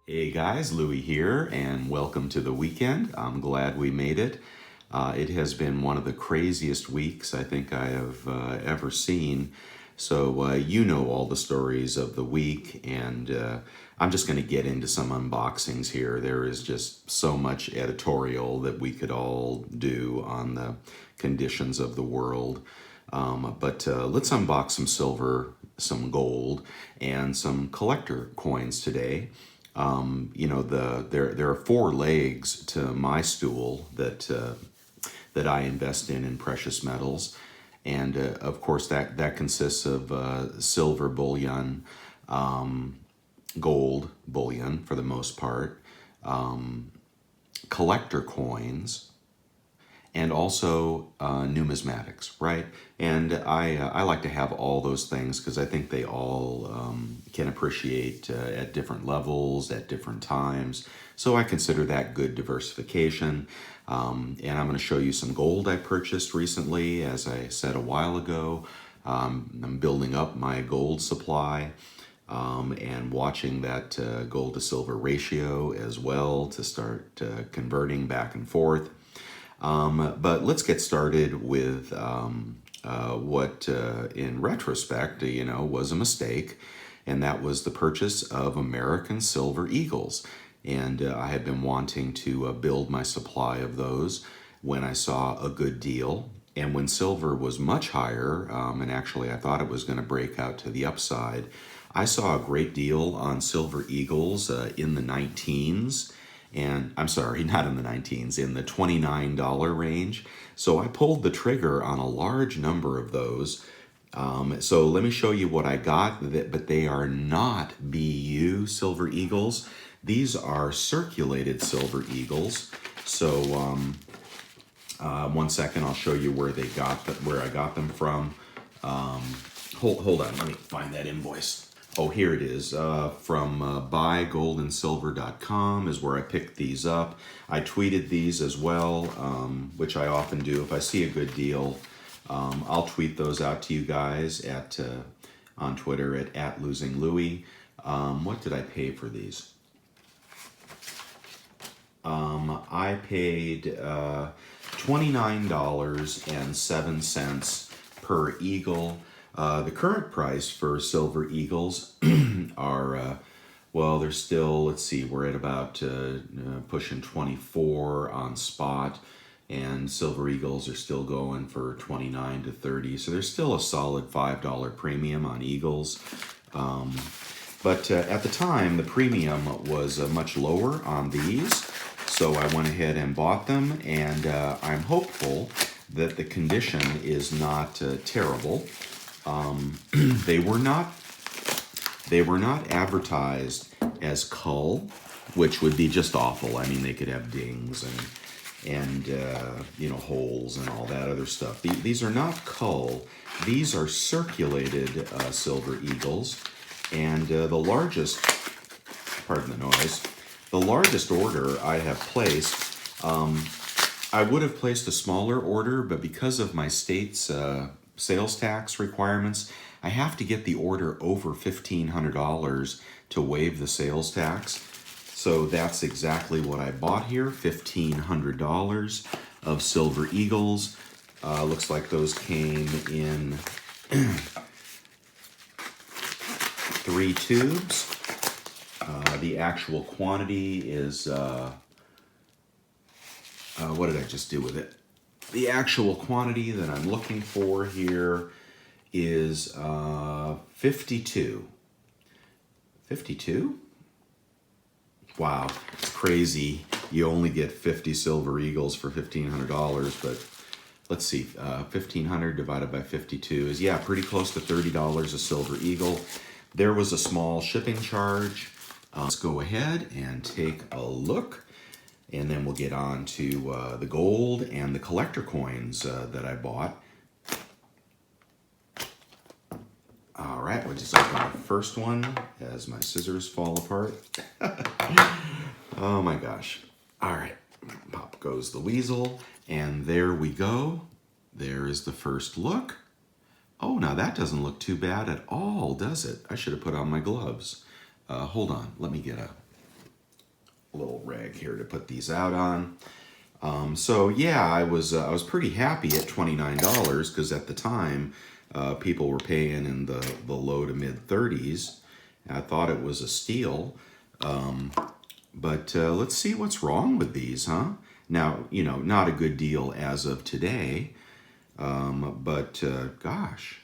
Hey guys, Louie here, and welcome to the weekend. I'm glad we made it. It has been one of the craziest weeks I think I have ever seen. So you know all the stories of the week, and I'm just going to get into some unboxings here. There is just so much editorial that we could all do on the conditions of the world. But let's unbox some silver, some gold, and some collector coins today. There are four legs to my stool that I invest in precious metals, and of course that consists of silver bullion, gold bullion for the most part, collector coins, and also numismatics, right? And I like to have all those things because I think they all can appreciate at different levels, at different times. So I consider that good diversification. And I'm going to show you some gold I purchased recently, as I said a while ago. I'm building up my gold supply and watching that gold to silver ratio as well to start converting back and forth. But let's get started with what, in retrospect, was a mistake, and that was the purchase of American Silver Eagles. And I had been wanting to build my supply of those when I saw a good deal. And when silver was much higher, and actually I thought it was going to break out to the upside, I saw a great deal on Silver Eagles in the 19s. And I'm sorry, not in the 19s, in the $29 range. So I pulled the trigger on a large number of those. So let me show you what I got, but they are not BU Silver Eagles. These are circulated Silver Eagles. So one second, I'll show you where I got them from. Hold on, let me find that invoice. Oh, here it is. From buygoldandsilver.com is where I picked these up. I tweeted these as well, which I often do. If I see a good deal, I'll tweet those out to you guys on Twitter at Losing Louie. What did I pay for these? I paid $29.07 per eagle. The current price for Silver Eagles are, well, they're still, let's see, we're at about pushing 24 on spot, and Silver Eagles are still going for 29 to 30. So there's still a solid $5 premium on Eagles. But at the time, the premium was much lower on these. So I went ahead and bought them, and I'm hopeful that the condition is not terrible. They were not advertised as cull, which would be just awful. I mean, they could have dings and holes and all that other stuff. These are not cull. These are circulated Silver Eagles, and the largest, pardon the noise, the largest order I have placed. I would have placed a smaller order, but because of my state's sales tax requirements, I have to get the order over $1,500 to waive the sales tax. So that's exactly what I bought here, $1,500 of Silver Eagles. Looks like those came in 3 tubes. The actual quantity is, what did I just do with it? The actual quantity that I'm looking for here is 52. 52? Wow, it's crazy. You only get 50 Silver Eagles for $1,500, but let's see, 1,500 divided by 52 is, yeah, pretty close to $30 a Silver Eagle. There was a small shipping charge. Let's go ahead and take a look. And then we'll get on to the gold and the collector coins that I bought. All right, we'll just open the first one as my scissors fall apart. Oh my gosh. All right, pop goes the weasel. And there we go. There is the first look. Oh, now that doesn't look too bad at all, does it? I should have put on my gloves. Hold on, let me get a little rag here to put these out on. So yeah, I was pretty happy at $29 because at the time people were paying in the low to mid 30s. I thought it was a steal. But let's see what's wrong with these, huh? Now, you know, not a good deal as of today, but gosh,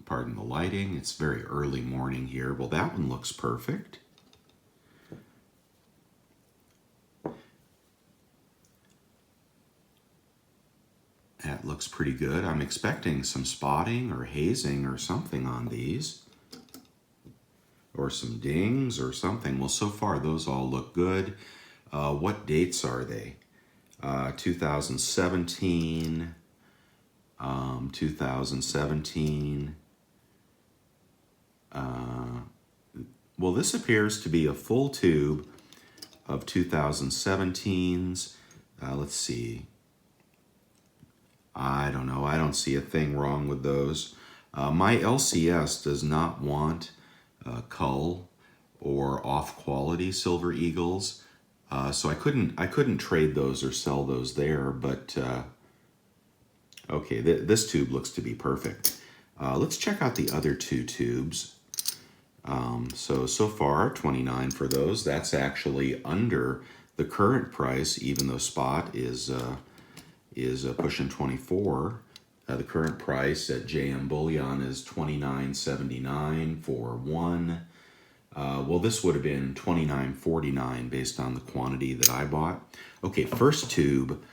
pardon the lighting, it's very early morning here. Well, that one looks perfect. That looks pretty good. I'm expecting some spotting or hazing or something on these, or some dings or something. Well, so far those all look good. What dates are they? 2017, 2017. Well, this appears to be a full tube of 2017s. Let's see. I don't know. I don't see a thing wrong with those. My LCS does not want cull or off-quality Silver Eagles, so I couldn't trade those or sell those there. But okay, this tube looks to be perfect. Let's check out the other two tubes. So far, 29 for those. That's actually under the current price, even though spot is pushing 24. The current price at JM Bullion is $29.79 for one. Well, this would have been $29.49 based on the quantity that I bought. Okay, first tube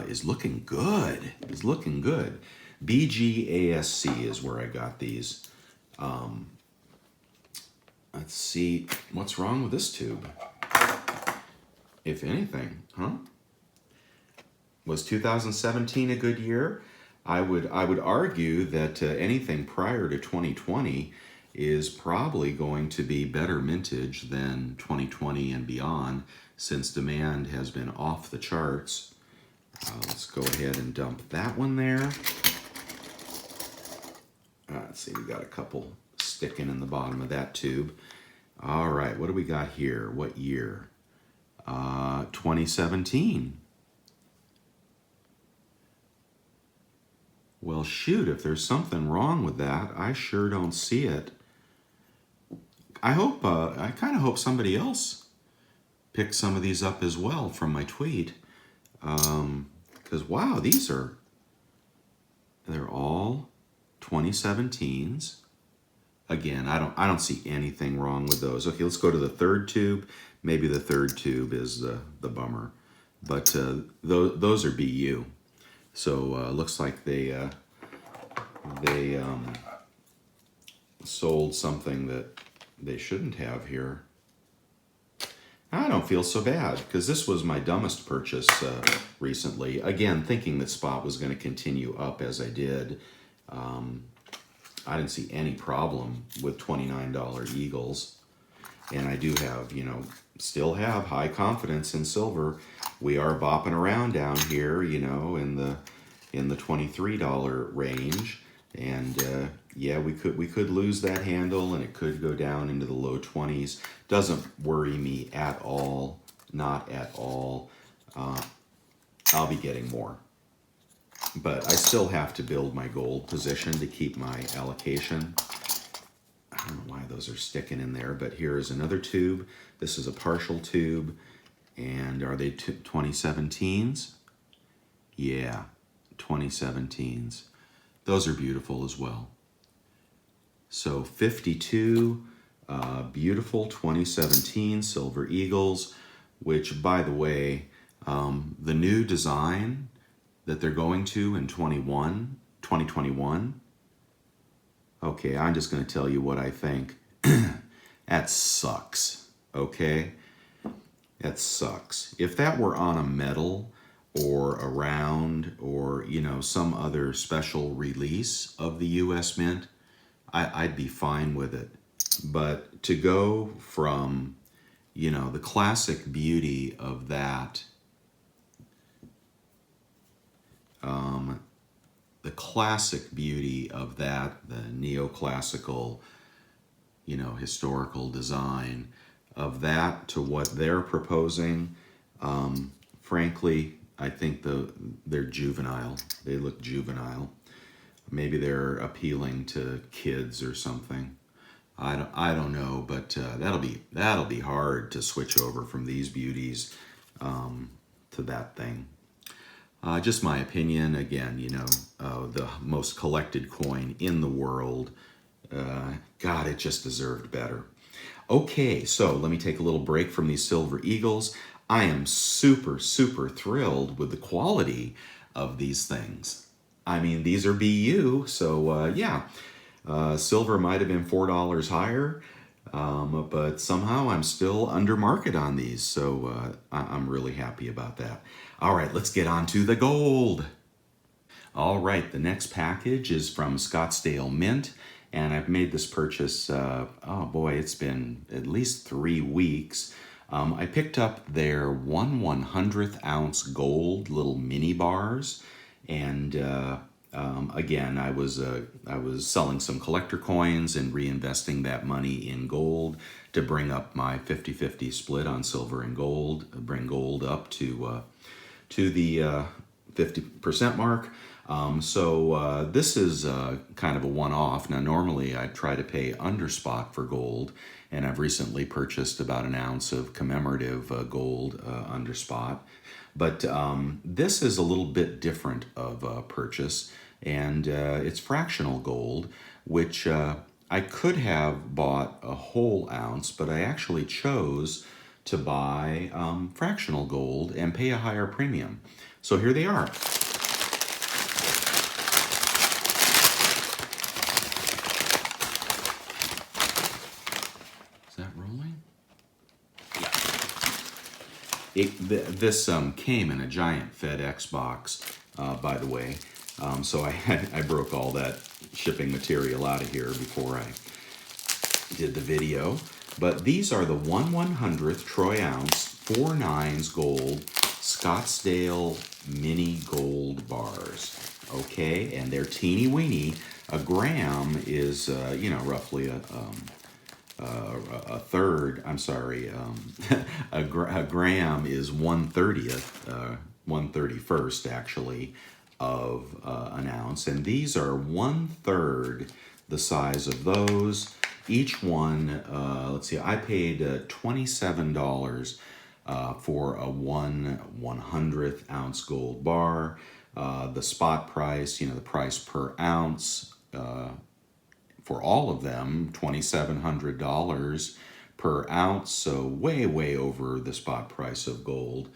is looking good. It's looking good. BGASC is where I got these. Let's see what's wrong with this tube. If anything, huh? Was 2017 a good year? I would argue that anything prior to 2020 is probably going to be better mintage than 2020 and beyond, since demand has been off the charts. Let's go ahead and dump that one there. Let's see, we got a couple sticking in the bottom of that tube. All right, what do we got here? What year? 2017. Well, shoot, if there's something wrong with that, I sure don't see it. I kind of hope somebody else picks some of these up as well from my tweet. Because, wow, they're all 2017s. Again, I don't see anything wrong with those. Okay, let's go to the third tube. Maybe the third tube is the bummer. But those are BU. So looks like they sold something that they shouldn't have here. I don't feel so bad because this was my dumbest purchase recently. Again, thinking that spot was going to continue up as I did. I didn't see any problem with $29 Eagles. And I do have, still have high confidence in silver. We are bopping around down here, in the $23 range. And yeah, we could lose that handle and it could go down into the low 20s. Doesn't worry me at all, not at all. I'll be getting more. But I still have to build my gold position to keep my allocation. I don't know why those are sticking in there, but here is another tube. This is a partial tube. And are they 2017s? Yeah, 2017s. Those are beautiful as well. So 52 beautiful 2017 Silver Eagles, which, by the way, the new design that they're going to in 2021. Okay, I'm just going to tell you what I think. That sucks, okay? That sucks. If that were on a medal or a round or, some other special release of the U.S. Mint, I'd be fine with it. But to go from, the classic beauty of that, the neoclassical, historical design, of that to what they're proposing, frankly, I think they're juvenile. They look juvenile. Maybe they're appealing to kids or something. I don't know, but that'll be hard to switch over from these beauties to that thing. Just my opinion. Again, the most collected coin in the world. God, it just deserved better. Okay, so let me take a little break from these Silver Eagles. I am super, super thrilled with the quality of these things. I mean, these are BU, so yeah. Silver might have been $4 higher, but somehow I'm still under market on these, so I'm really happy about that. All right, let's get on to the gold. All right, the next package is from Scottsdale Mint, and I've made this purchase, oh boy, it's been at least 3 weeks. I picked up their 1/100th ounce gold little mini bars, and again, I was selling some collector coins and reinvesting that money in gold to bring up my 50-50 split on silver and gold, bring gold up to the 50% mark. So this is kind of a one-off. Now, normally I try to pay under spot for gold, and I've recently purchased about an ounce of commemorative gold under spot. But this is a little bit different of a purchase, and it's fractional gold, which I could have bought a whole ounce, but I actually chose to buy fractional gold and pay a higher premium. So here they are. Is that rolling? Yeah. This came in a giant FedEx box, by the way. So I broke all that shipping material out of here before I did the video. But these are the 1/100th troy ounce 4 9s gold Scottsdale mini gold bars. Okay, and they're teeny weeny. A gram is roughly a third. I'm sorry, a gram is 1/30th, 1/31st actually of an ounce, and these are 1/3 the size of those. Each one, let's see, I paid $27 for a 1/100th ounce gold bar. The spot price, the price per ounce for all of them, $2,700 per ounce, so way, way over the spot price of gold.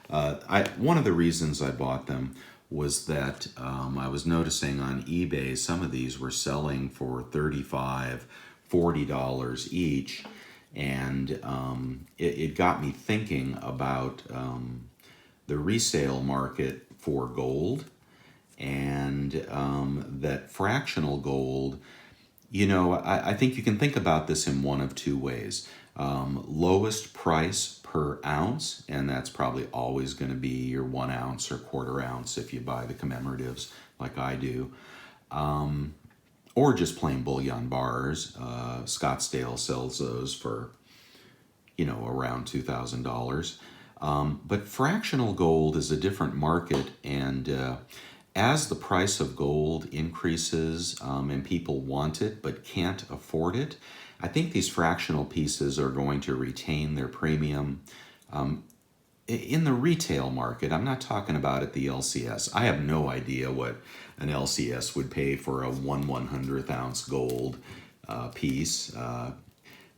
One of the reasons I bought them was that I was noticing on eBay some of these were selling for $35, $40 each, and it got me thinking about the resale market for gold, and that fractional gold, I think you can think about this in one of two ways. Lowest price per ounce, and that's probably always going to be your 1 ounce or quarter ounce if you buy the commemoratives like I do. Or just plain bullion bars. Scottsdale sells those for, around $2,000. But fractional gold is a different market, and as the price of gold increases and people want it but can't afford it, I think these fractional pieces are going to retain their premium. In the retail market, I'm not talking about at the LCS. I have no idea what an LCS would pay for a 1/100th ounce gold piece.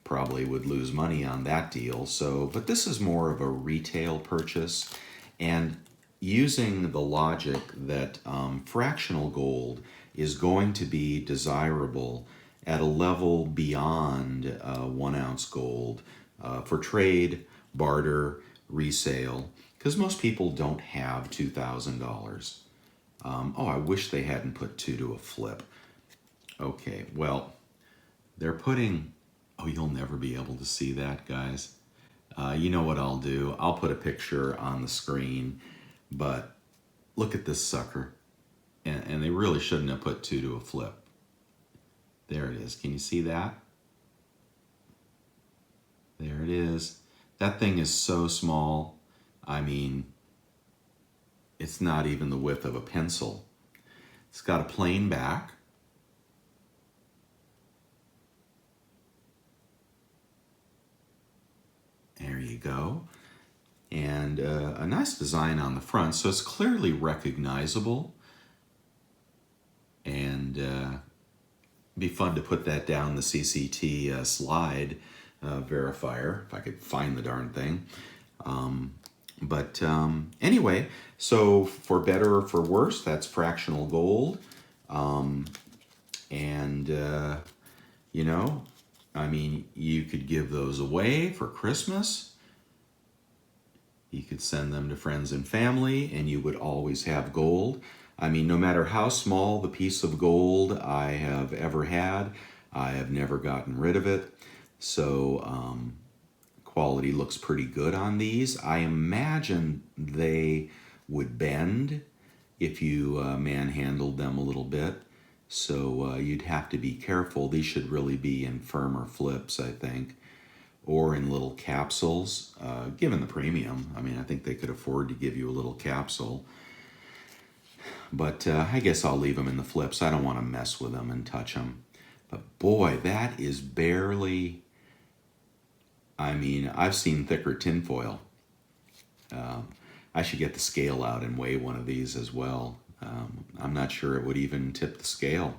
Probably would lose money on that deal. But this is more of a retail purchase, and using the logic that fractional gold is going to be desirable at a level beyond 1 ounce gold for trade, barter, resale, because most people don't have $2,000. I wish they hadn't put 2 to a flip. Okay, well, they're putting, you'll never be able to see that, guys. You know what I'll do? I'll put a picture on the screen, but look at this sucker. And they really shouldn't have put 2 to a flip. There it is. Can you see that? There it is. That thing is so small. I mean, it's not even the width of a pencil. It's got a plain back. There you go. And a nice design on the front, so it's clearly recognizable. And be fun to put that down the CCT slide verifier, if I could find the darn thing. But anyway, so for better or for worse, that's fractional gold. You know, I mean, you could give those away for Christmas. You could send them to friends and family, and you would always have gold. I mean, no matter how small the piece of gold I have ever had, I have never gotten rid of it. So quality looks pretty good on these. I imagine they would bend if you manhandled them a little bit. So you'd have to be careful. These should really be in firmer flips, I think, or in little capsules, given the premium. I mean, I think they could afford to give you a little capsule. But I guess I'll leave them in the flips. I don't want to mess with them and touch them. But boy, that is barely... I mean, I've seen thicker tinfoil. I should get the scale out and weigh one of these as well. I'm not sure it would even tip the scale.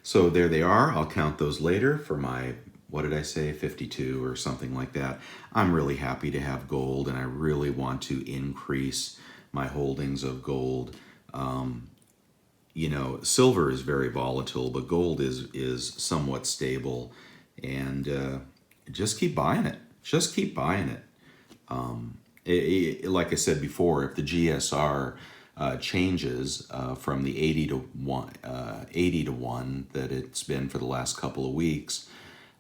So there they are. I'll count those later for my, what did I say, 52 or something like that. I'm really happy to have gold, and I really want to increase my holdings of gold. You know, silver is very volatile, but gold is somewhat stable. And just keep buying it. Just keep buying it. Like I said before, if the GSR changes from the 80 to 1 that it's been for the last couple of weeks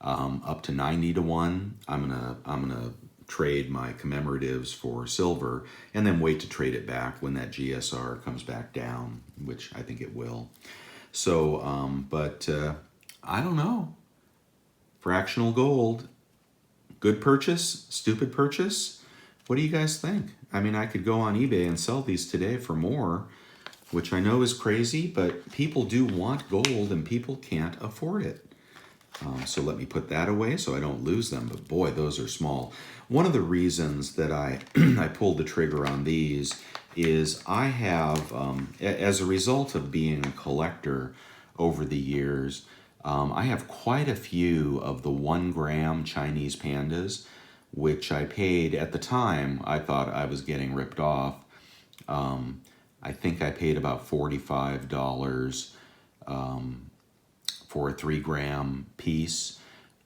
up to 90 to 1, I'm gonna trade my commemoratives for silver and then wait to trade it back when that GSR comes back down, which I think it will. So, I don't know. Fractional gold, good purchase, stupid purchase? What do you guys think? I mean, I could go on eBay and sell these today for more, which I know is crazy, but people do want gold and people can't afford it. So let me put that away so I don't lose them. But boy, those are small. One of the reasons that I pulled the trigger on these is I have, as a result of being a collector over the years, I have quite a few of the 1 gram Chinese pandas, which I paid at the time. I thought I was getting ripped off. I think I paid about $45 for a 3 gram piece,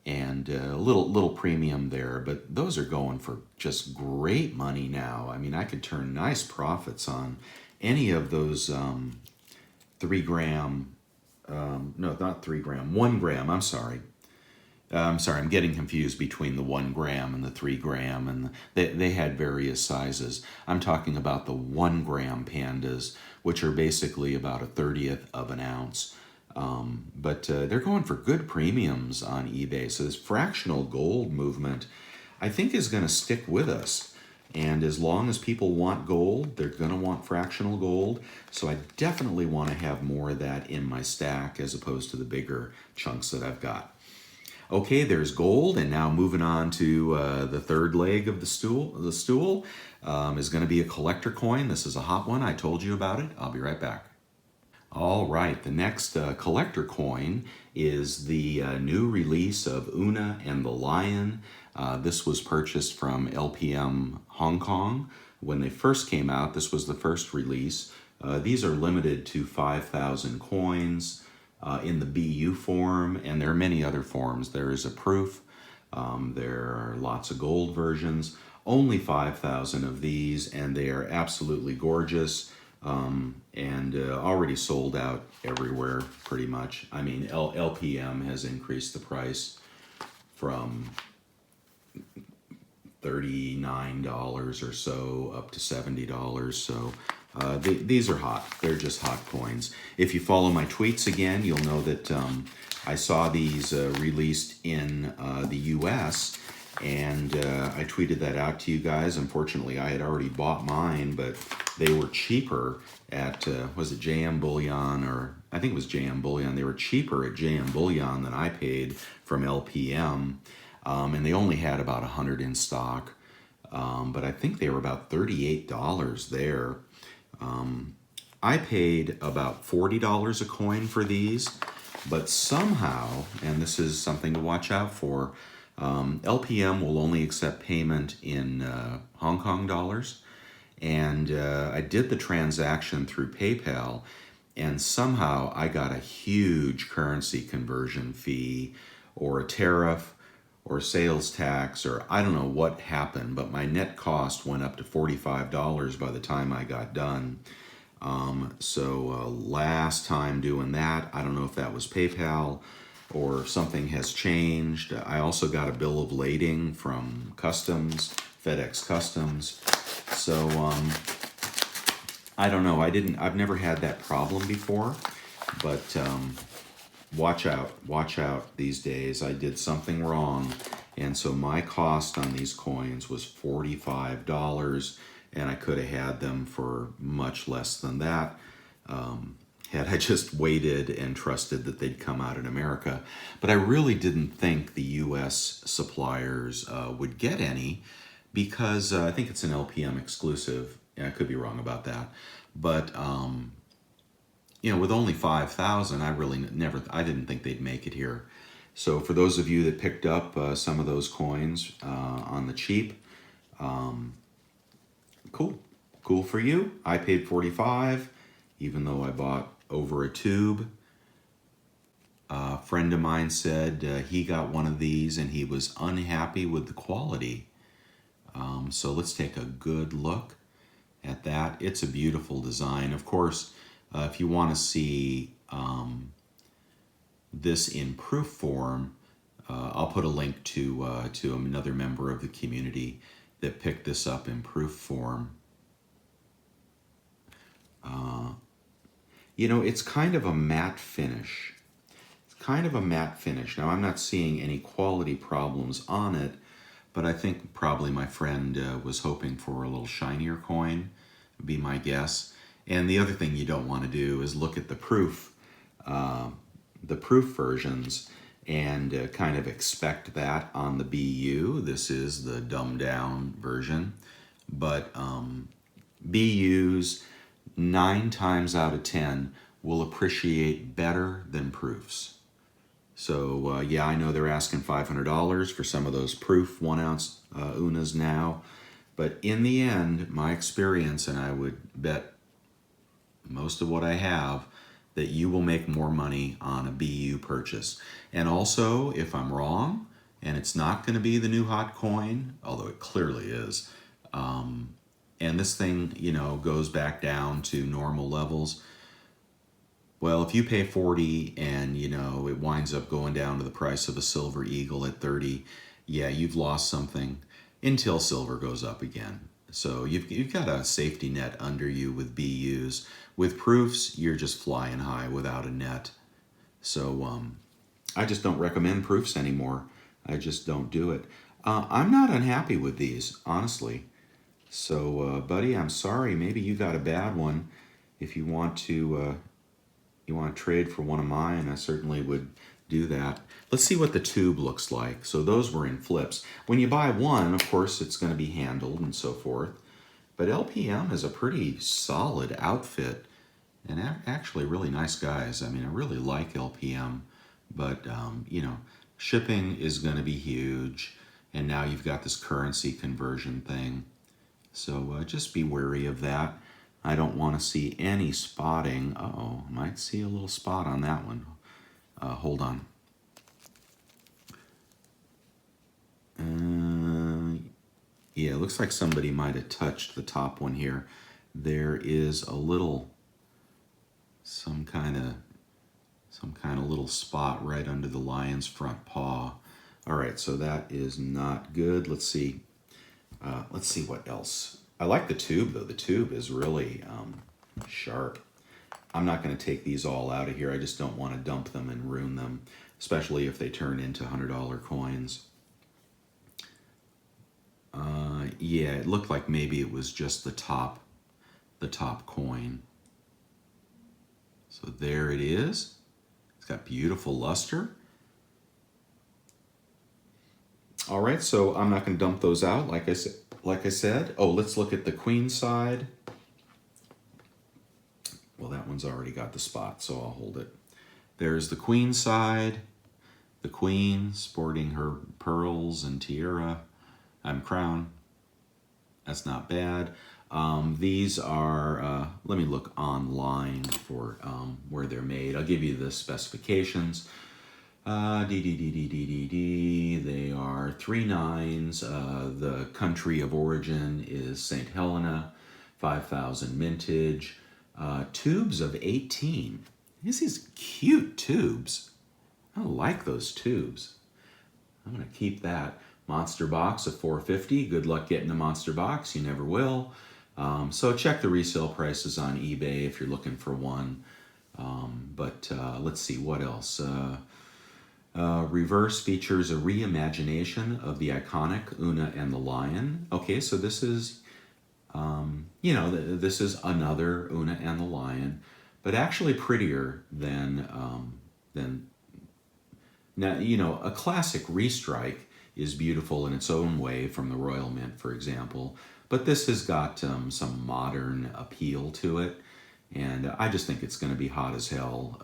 and a little premium there, but those are going for just great money now. I mean, I could turn nice profits on any of those 3 gram, no, not 3 gram, 1 gram, I'm sorry. I'm getting confused between the 1 gram and the 3 gram, and they had various sizes. I'm talking about the 1 gram pandas, which are basically about 1/30 of an ounce. But they're going for good premiums on eBay. So this fractional gold movement, I think, is going to stick with us. And as long as people want gold, they're going to want fractional gold. So I definitely want to have more of that in my stack as opposed to the bigger chunks that I've got. Okay, there's gold, and now moving on to the third leg of the stool. The stool is going to be a collector coin. This is a hot one. I told you about it. I'll be right back. All right, the next collector coin is the new release of Una and the Lion. This was purchased from LPM Hong Kong. When they first came out, this was the first release. These are limited to 5,000 coins. In the BU form, and there are many other forms. There is a proof, there are lots of gold versions, only 5,000 of these, and they are absolutely gorgeous, and already sold out everywhere pretty much. I mean, LPM has increased the price from $39 or so up to $70, so these are hot. They're just hot coins. If you follow my tweets again, you'll know that I saw these released in the US, and I tweeted that out to you guys. Unfortunately, I had already bought mine, but they were cheaper at, was it JM Bullion, or I think it was JM Bullion. They were cheaper at JM Bullion than I paid from LPM, and they only had about 100 in stock, but I think they were about $38 there. I paid about $40 a coin for these, but somehow, and this is something to watch out for, LPM will only accept payment in Hong Kong dollars, and I did the transaction through PayPal, and somehow I got a huge currency conversion fee or a tariff or sales tax, or I don't know what happened, but my net cost went up to $45 by the time I got done. So last time doing that, I don't know if that was PayPal or something has changed. I also got a bill of lading from Customs, FedEx Customs. So I don't know. I've never had that problem before, but watch out these days. I did something wrong, and so my cost on these coins was $45, and I could have had them for much less than that had I just waited and trusted that they'd come out in America. But I really didn't think the U.S. suppliers would get any, because I think it's an LPM exclusive. Yeah, I could be wrong about that, but with only 5,000, I didn't think they'd make it here. So for those of you that picked up some of those coins on the cheap, cool for you. I paid 45, even though I bought over a tube. A friend of mine said he got one of these and he was unhappy with the quality. So let's take a good look at that. It's a beautiful design. Of course, if you want to see this in proof form, I'll put a link to another member of the community that picked this up in proof form. It's kind of a matte finish. Now, I'm not seeing any quality problems on it, but I think probably my friend was hoping for a little shinier coin, would be my guess. And the other thing you don't want to do is look at the proof versions and kind of expect that on the BU. This is the dumbed down version, but BUs 9 times out of 10 will appreciate better than proofs. So yeah, I know they're asking $500 for some of those proof 1 ounce Unas now, but in the end, my experience, and I would bet most of what I have, that you will make more money on a BU purchase. And also, if I'm wrong, and it's not going to be the new hot coin, although it clearly is, and this thing, goes back down to normal levels, well, if you pay 40 and, it winds up going down to the price of a silver eagle at 30, yeah, you've lost something until silver goes up again. So you've got a safety net under you with BUs. With proofs, you're just flying high without a net. So I just don't recommend proofs anymore. I just don't do it. I'm not unhappy with these, honestly. So, buddy, I'm sorry. Maybe you got a bad one. If you want to trade for one of mine, I certainly would do that. Let's see what the tube looks like. So those were in flips. When you buy one, of course, it's going to be handled and so forth. But LPM is a pretty solid outfit, and actually really nice guys. I mean, I really like LPM, but shipping is going to be huge, and now you've got this currency conversion thing. So just be wary of that. I don't want to see any spotting. Uh-oh, might see a little spot on that one. Hold on. Yeah, it looks like somebody might have touched the top one here. There is a little, some kind of little spot right under the lion's front paw. All right, so that is not good. Let's see. Let's see what else. I like the tube, though. The tube is really sharp. I'm not going to take these all out of here. I just don't want to dump them and ruin them, especially if they turn into $100 coins. Yeah, it looked like maybe it was just the top coin. So there it is. It's got beautiful luster. All right, so I'm not going to dump those out like I said. Oh, let's look at the queen side. Well, that one's already got the spot, so I'll hold it. There's the queen side. The queen sporting her pearls and tiara. Crown. That's not bad. These are, let me look online for where they're made. I'll give you the specifications. They are 3 nines. The country of origin is St. Helena, 5,000 mintage. Tubes of 18. These is cute tubes. I like those tubes. I'm going to keep that. Monster box of $450. Good luck getting a monster box. You never will. So check the resale prices on eBay if you're looking for one. But let's see, what else? Reverse features a reimagination of the iconic Una and the Lion. Okay, so this is, this is another Una and the Lion, but actually prettier than now, a classic restrike is beautiful in its own way from the Royal Mint, for example, but this has got some modern appeal to it, and I just think it's going to be hot as hell,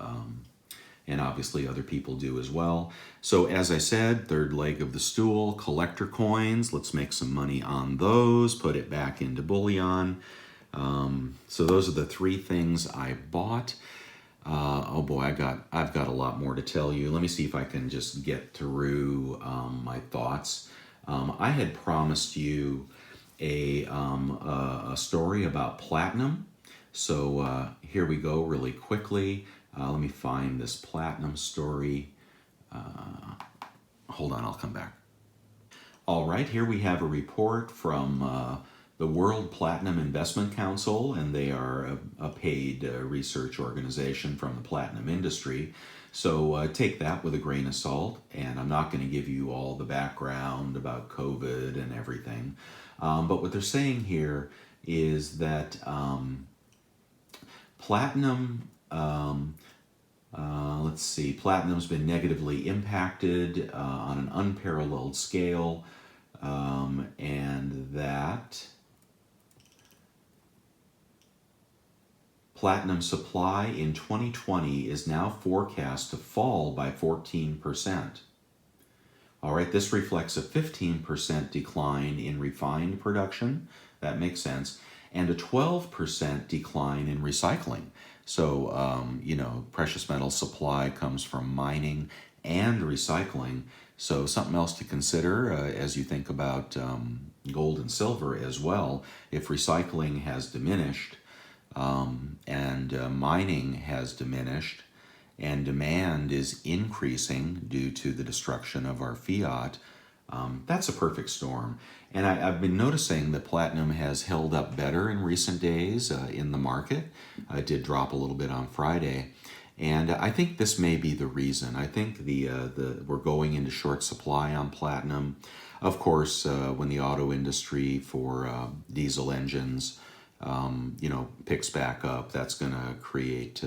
and obviously other people do as well. So as I said, third leg of the stool, collector coins. Let's make some money on those, put it back into bullion. So those are the 3 things I bought. Oh boy, I've got a lot more to tell you. Let me see if I can just get through my thoughts. I had promised you a story about platinum. So here we go really quickly. Let me find this platinum story. Hold on, I'll come back. All right, here we have a report from the World Platinum Investment Council, and they are a paid research organization from the platinum industry. So take that with a grain of salt, and I'm not going to give you all the background about COVID and everything. But what they're saying here is that platinum, let's see, platinum's been negatively impacted on an unparalleled scale, and that platinum supply in 2020 is now forecast to fall by 14%. All right, this reflects a 15% decline in refined production. That makes sense. And a 12% decline in recycling. So, precious metal supply comes from mining and recycling. So something else to consider as you think about gold and silver as well. If recycling has diminished, and mining has diminished, and demand is increasing due to the destruction of our fiat, that's a perfect storm. And I've been noticing that platinum has held up better in recent days in the market. It did drop a little bit on Friday. And I think this may be the reason. I think we're going into short supply on platinum. Of course, when the auto industry for diesel engines picks back up, that's going to create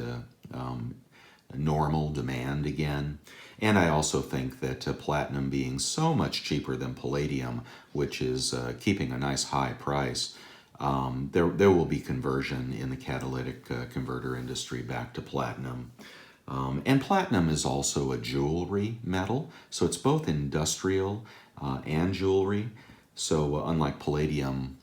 normal demand again. And I also think that platinum being so much cheaper than palladium, which is keeping a nice high price, there will be conversion in the catalytic converter industry back to platinum. And platinum is also a jewelry metal, so it's both industrial and jewelry. So unlike palladium,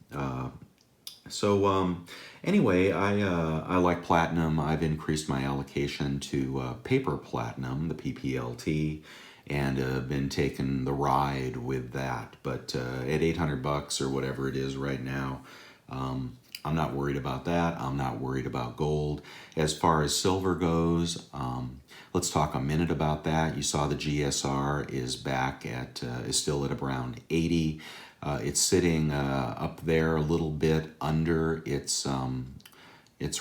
anyway, I like platinum. I've increased my allocation to paper platinum, the PPLT, and been taking the ride with that. But at $800 or whatever it is right now, I'm not worried about that. I'm not worried about gold. As far as silver goes, let's talk a minute about that. You saw the GSR is back at is still at around 80. It's sitting up there a little bit under its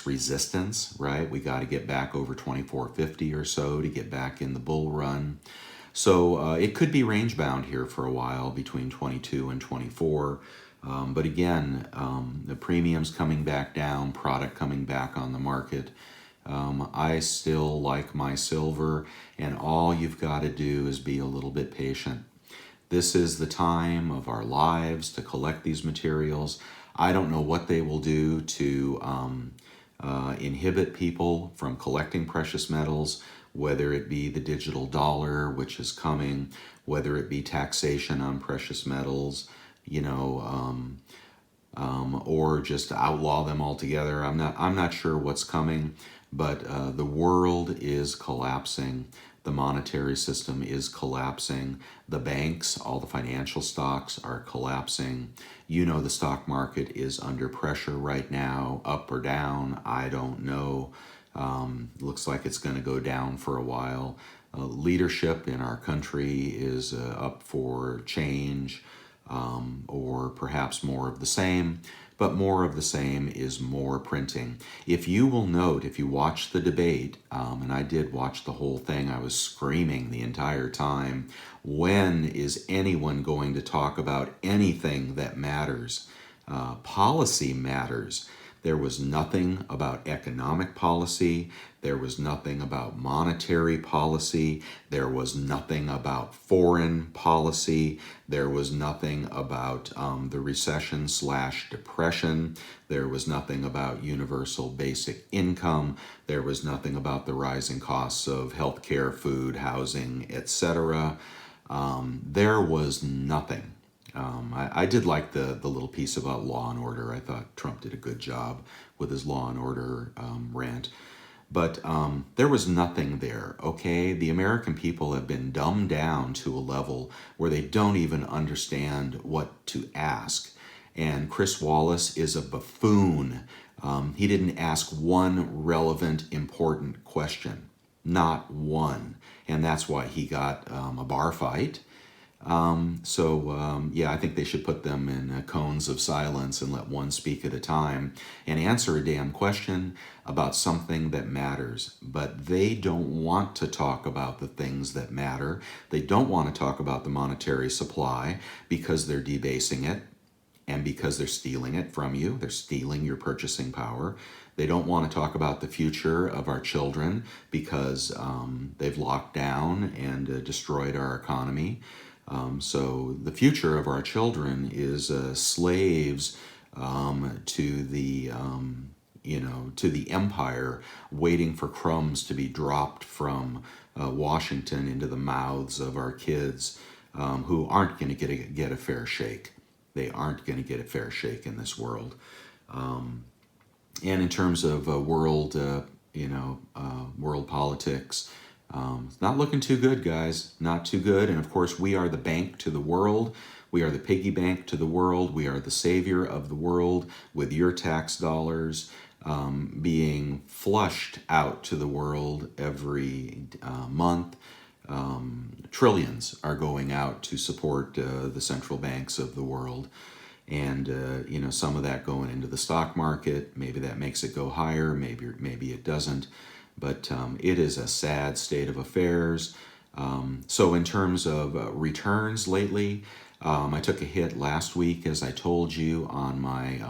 resistance, right? We got to get back over 2450 or so to get back in the bull run. So it could be range bound here for a while between 22 and 24. But again, the premiums coming back down, product coming back on the market. I still like my silver, and all you've got to do is be a little bit patient. This is the time of our lives to collect these materials. I don't know what they will do to inhibit people from collecting precious metals, whether it be the digital dollar, which is coming, whether it be taxation on precious metals, you know, or just outlaw them altogether. I'm not sure what's coming, but the world is collapsing. The monetary system is collapsing. The banks, all the financial stocks are collapsing. You know, the stock market is under pressure right now, up or down, I don't know. Looks like it's going to go down for a while. Leadership in our country is up for change, or perhaps more of the same. But more of the same is more printing. If you will note, if you watch the debate, and I did watch the whole thing, I was screaming the entire time, when is anyone going to talk about anything that matters? Policy matters. There was nothing about economic policy. There was nothing about monetary policy. There was nothing about foreign policy. There was nothing about the recession / depression. There was nothing about universal basic income. There was nothing about the rising costs of healthcare, food, housing, etc. There was nothing. I did like the little piece about law and order. I thought Trump did a good job with his law and order rant. But there was nothing there, okay? The American people have been dumbed down to a level where they don't even understand what to ask. And Chris Wallace is a buffoon. He didn't ask one relevant, important question. Not one. And that's why he got a bar fight. Yeah, I think they should put them in cones of silence and let one speak at a time and answer a damn question about something that matters. But they don't want to talk about the things that matter. They don't want to talk about the monetary supply because they're debasing it and because they're stealing it from you. They're stealing your purchasing power. They don't want to talk about the future of our children because they've locked down and destroyed our economy. So the future of our children is slaves to the to the empire, waiting for crumbs to be dropped from Washington into the mouths of our kids, who aren't going to get a fair shake. They aren't going to get a fair shake in this world. And in terms of world politics, it's not looking too good, guys. Not too good. And of course, we are the bank to the world. We are the piggy bank to the world. We are the savior of the world with your tax dollars being flushed out to the world every month. Trillions are going out to support the central banks of the world. And some of that going into the stock market. Maybe that makes it go higher. Maybe it doesn't. But it is a sad state of affairs. So in terms of returns lately, I took a hit last week, as I told you, on my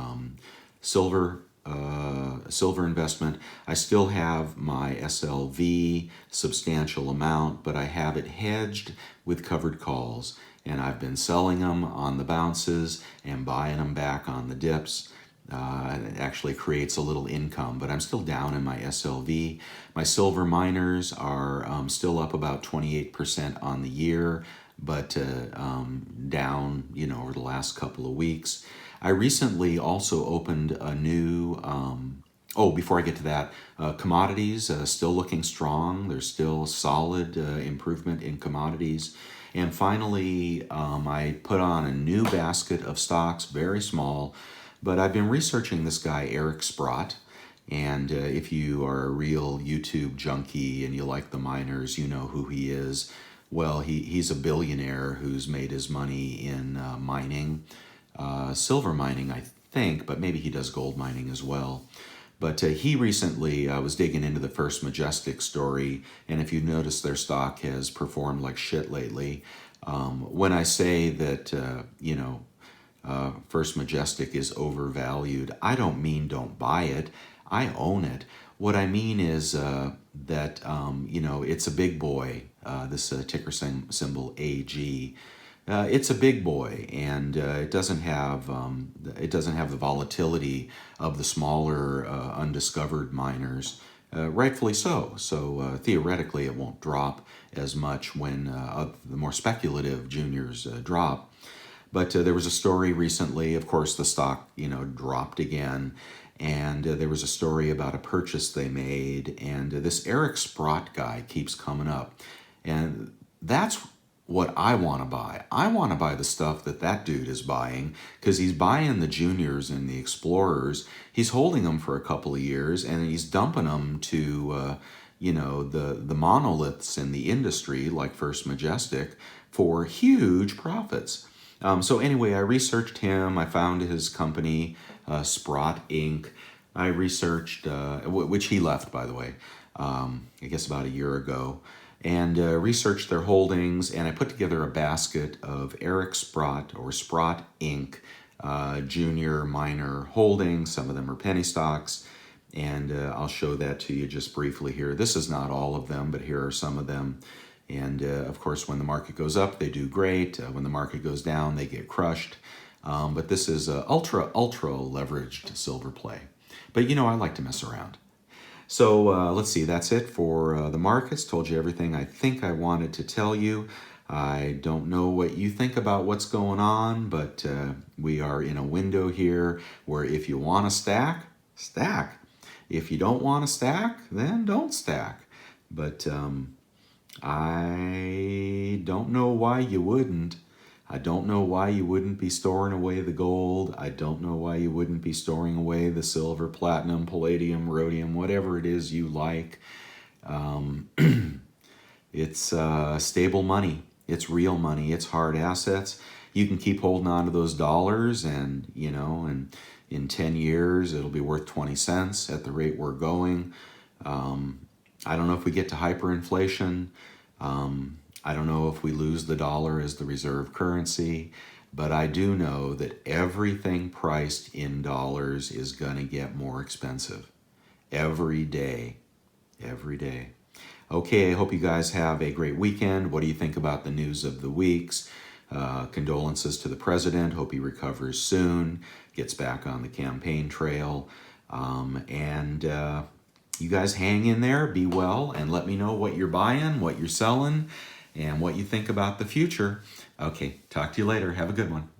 silver investment. I still have my SLV substantial amount, but I have it hedged with covered calls. And I've been selling them on the bounces and buying them back on the dips. It actually creates a little income, but I'm still down in my SLV. My silver miners are still up about 28% on the year, but down, over the last couple of weeks. I recently also opened a new, before I get to that, commodities still looking strong. There's still solid improvement in commodities. And finally, I put on a new basket of stocks, very small, but I've been researching this guy, Eric Sprott. And if you are a real YouTube junkie and you like the miners, you know who he is. Well, he's a billionaire who's made his money in mining, silver mining, I think, but maybe he does gold mining as well. But he recently was digging into the First Majestic story, and if you notice, their stock has performed like shit lately. When I say that, First Majestic is overvalued. I don't mean don't buy it. I own it. What I mean is that, it's a big boy, this ticker symbol AG. It's a big boy, and it doesn't have the volatility of the smaller undiscovered miners. Rightfully so. So theoretically, it won't drop as much when the more speculative juniors drop. But there was a story recently. Of course, the stock dropped again, and there was a story about a purchase they made, and this Eric Sprott guy keeps coming up, and that's what I want to buy. I want to buy the stuff that dude is buying, because he's buying the juniors and the explorers. He's holding them for a couple of years, and he's dumping them to the monoliths in the industry like First Majestic for huge profits. So anyway, I researched him. I found his company, Sprott Inc. I researched, which he left, by the way, I guess about a year ago, and researched their holdings, and I put together a basket of Eric Sprott or Sprott Inc. Junior minor holdings. Some of them are penny stocks, and I'll show that to you just briefly here. This is not all of them, but here are some of them. And of course, when the market goes up, they do great. When the market goes down, they get crushed. But this is ultra leveraged silver play. But I like to mess around. So let's see, that's it for the markets. Told you everything I think I wanted to tell you. I don't know what you think about what's going on, but we are in a window here where if you want to stack, stack. If you don't want to stack, then don't stack. But I don't know why you wouldn't. I don't know why you wouldn't be storing away the gold. I don't know why you wouldn't be storing away the silver, platinum, palladium, rhodium, whatever it is you like. It's stable money. It's real money. It's hard assets. You can keep holding on to those dollars, and and in 10 years it'll be worth 20 cents at the rate we're going. I don't know if we get to hyperinflation. I don't know if we lose the dollar as the reserve currency, but I do know that everything priced in dollars is going to get more expensive every day. Every day. Okay, I hope you guys have a great weekend. What do you think about the news of the weeks? Condolences to the president. Hope he recovers soon, gets back on the campaign trail. You guys hang in there, be well, and let me know what you're buying, what you're selling, and what you think about the future. Okay, talk to you later. Have a good one.